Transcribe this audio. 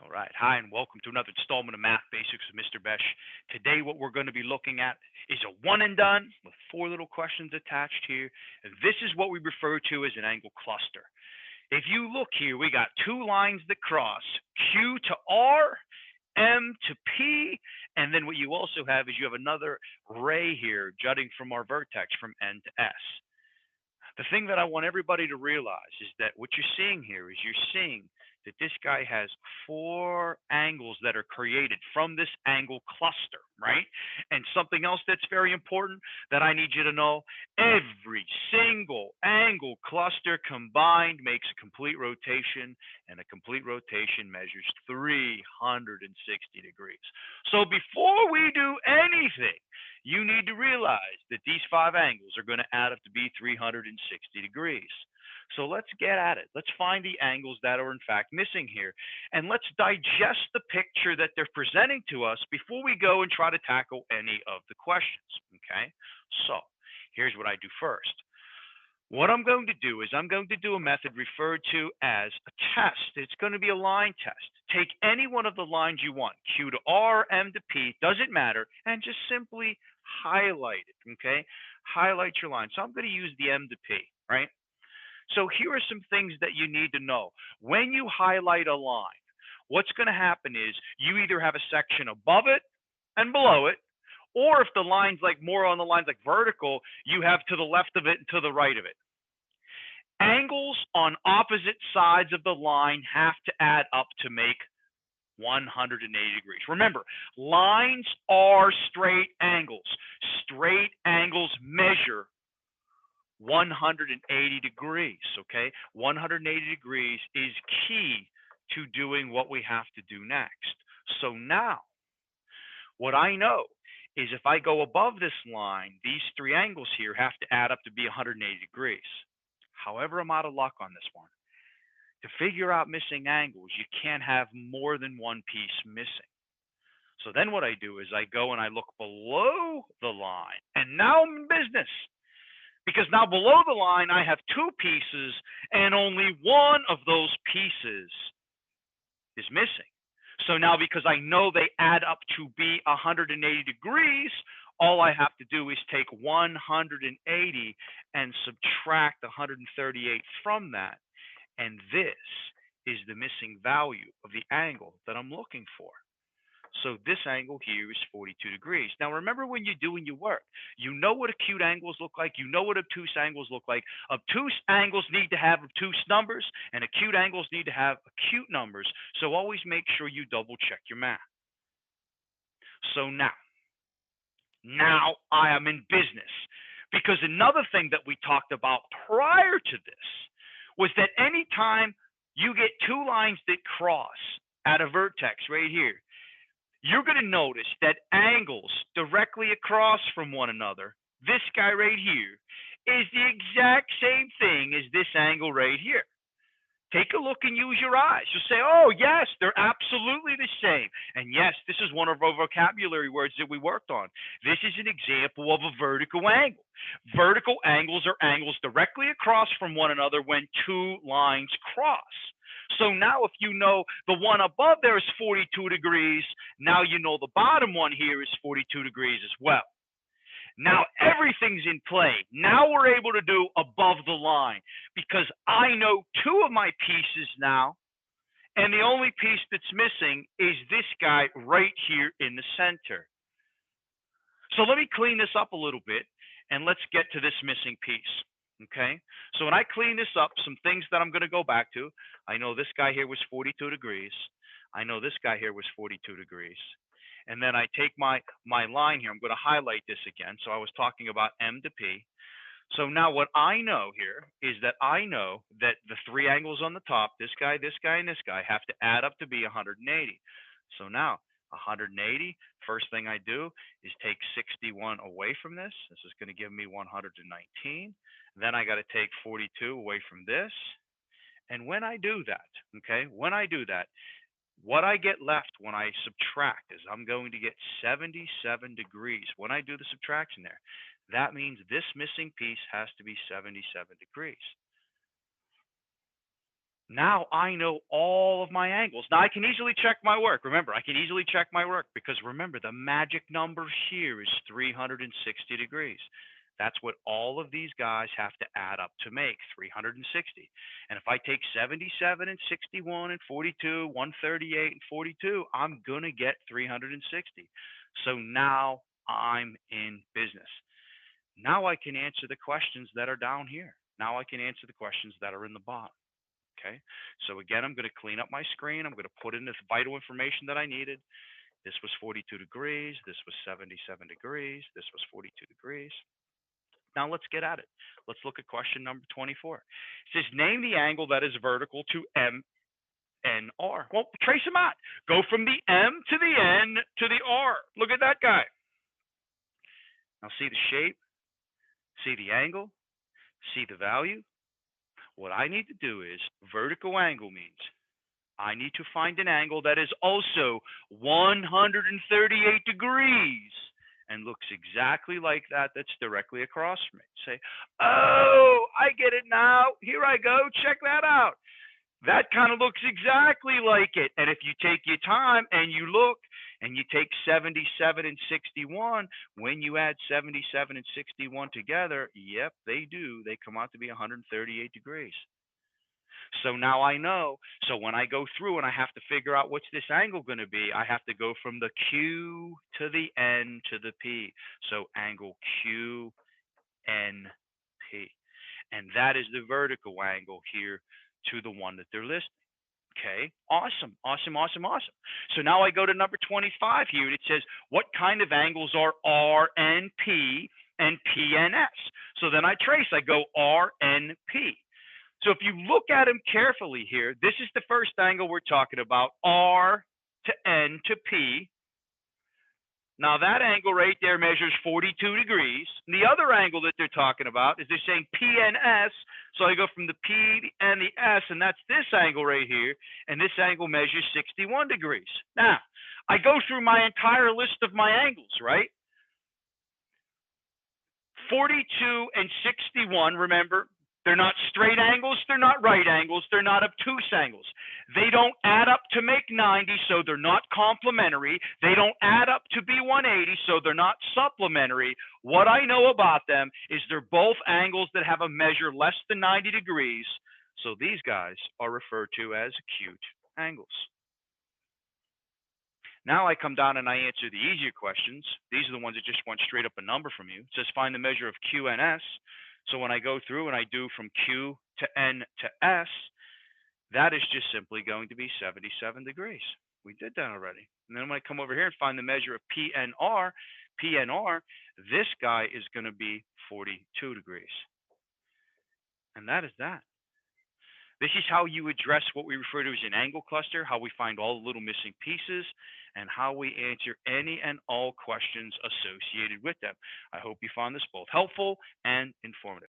All right. Hi, and welcome to another installment of Math Basics with Mr. Besh. Today, what we're going to be looking at is a one and done with four little questions attached here. And this is what we refer to as an angle cluster. If you look here, we got two lines that cross, Q to R, M to P, and then what you also have is you have another ray here jutting from our vertex from N to S. The thing that I want everybody to realize is that what you're seeing here is you're seeing that this guy has four angles that are created from this angle cluster, right? And something else that's very important that I need you to know, every single angle cluster combined makes a complete rotation, and a complete rotation measures 360 degrees. So before we do anything, you need to realize that these five angles are going to add up to be 360 degrees. So let's get at it. Let's find the angles that are in fact missing here. And let's digest the picture that they're presenting to us before we go and try to tackle any of the questions. Okay? So here's what I do first. What I'm going to do is I'm going to do a method referred to as a test. It's going to be a line test. Take any one of the lines you want, Q to R, M to P, doesn't matter, and just simply highlight it, okay? Highlight your line. So I'm going to use the M to P, right? So here are some things that you need to know. When you highlight a line, what's going to happen is you either have a section above it and below it, or if the line's like more on the lines like vertical, you have to the left of it and to the right of it. Angles on opposite sides of the line have to add up to make 180 degrees. Remember, lines are straight angles. Straight angles measure 180 degrees, okay? 180 degrees is key to doing what we have to do next. So now, what I know is if I go above this line, these three angles here have to add up to be 180 degrees. However, I'm out of luck on this one. To figure out missing angles, you can't have more than one piece missing. So then what I do is I go and I look below the line, and now I'm in business. Because now below the line, I have two pieces, and only one of those pieces is missing. So now because I know they add up to be 180 degrees, all I have to do is take 180 and subtract 138 from that. And this is the missing value of the angle that I'm looking for. So this angle here is 42 degrees. Now remember, when you're doing your work, you know what acute angles look like, you know what obtuse angles look like. Obtuse angles need to have obtuse numbers, and acute angles need to have acute numbers. So always make sure you double check your math. So now I am in business. Because another thing that we talked about prior to this was that anytime you get two lines that cross at a vertex right here, you're going to notice that angles directly across from one another, this guy right here, is the exact same thing as this angle right here. Take a look and use your eyes. You'll say, oh, yes, they're absolutely the same. And yes, this is one of our vocabulary words that we worked on. This is an example of a vertical angle. Vertical angles are angles directly across from one another when two lines cross. So now if you know the one above there is 42 degrees, now you know the bottom one here is 42 degrees as well. Now everything's in play. Now we're able to do above the line because I know two of my pieces now, and the only piece that's missing is this guy right here in the center. So let me clean this up a little bit, and let's get to this missing piece. Okay, so when I clean this up, some things that I'm going to go back to. I know this guy here was 42 degrees. I know this guy here was 42 degrees. And then I take my line here. I'm going to highlight this again. So I was talking about M to P. So now what I know here is that I know that the three angles on the top, this guy, and this guy, have to add up to be 180. So now 180, first thing I do is take 61 away from this. This is going to give me 119. Then I got to take 42 away from this. And when I do that, okay, when I do that, what I get left when I subtract is I'm going to get 77 degrees. When I do the subtraction there, that means this missing piece has to be 77 degrees. Now I know all of my angles. Now I can easily check my work. Remember, I can easily check my work because remember, the magic number here is 360 degrees. That's what all of these guys have to add up to make 360. And if I take 77 and 61 and 42, 138 and 42, I'm going to get 360. So now I'm in business. Now I can answer the questions that are down here. Now I can answer the questions that are in the bottom. Okay, so again, I'm going to clean up my screen. I'm going to put in this vital information that I needed. This was 42 degrees. This was 77 degrees. This was 42 degrees. Now let's get at it. Let's look at question number 24. It says, name the angle that is vertical to MNR. Well, trace them out. Go from the M to the N to the R. Look at that guy. Now see the shape, see the angle, see the value. What I need to do is vertical angle means I need to find an angle that is also 138 degrees and looks exactly like that that's directly across from it. Say, oh, I get it now. Here I go. Check that out. That kind of looks exactly like it. And if you take your time and you look and you take 77 and 61, when you add 77 and 61 together, yep, they do. They come out to be 138 degrees. So now I know. So when I go through and I have to figure out what's this angle going to be, I have to go from the Q to the N to the P. So angle QNP. And that is the vertical angle here to the one that they're listing. Okay, awesome, awesome, awesome, awesome. So now I go to number 25 here, and it says, what kind of angles are RNP and PNS? So then I trace, I go RNP. So if you look at them carefully here, this is the first angle we're talking about, R to N to P. Now that angle right there measures 42 degrees. And the other angle that they're talking about is they're saying PNS. So I go from the P and the S, and that's this angle right here. And this angle measures 61 degrees. Now, I go through my entire list of my angles, right? 42 and 61, remember, they're not straight angles, they're not right angles, they're not obtuse angles. They don't add up to make 90, so they're not complementary. They don't add up to be 180, so they're not supplementary. What I know about them is they're both angles that have a measure less than 90 degrees, so these guys are referred to as acute angles. Now I come down and I answer the easier questions. These are the ones that just want straight up a number from you. It says find the measure of Q and S. So when I go through and I do from Q to N to S, that is just simply going to be 77 degrees. We did that already. And then when I come over here and find the measure of PNR, this guy is going to be 42 degrees. And that is that. This is how you address what we refer to as an angle cluster, how we find all the little missing pieces, and how we answer any and all questions associated with them. I hope you found this both helpful and informative.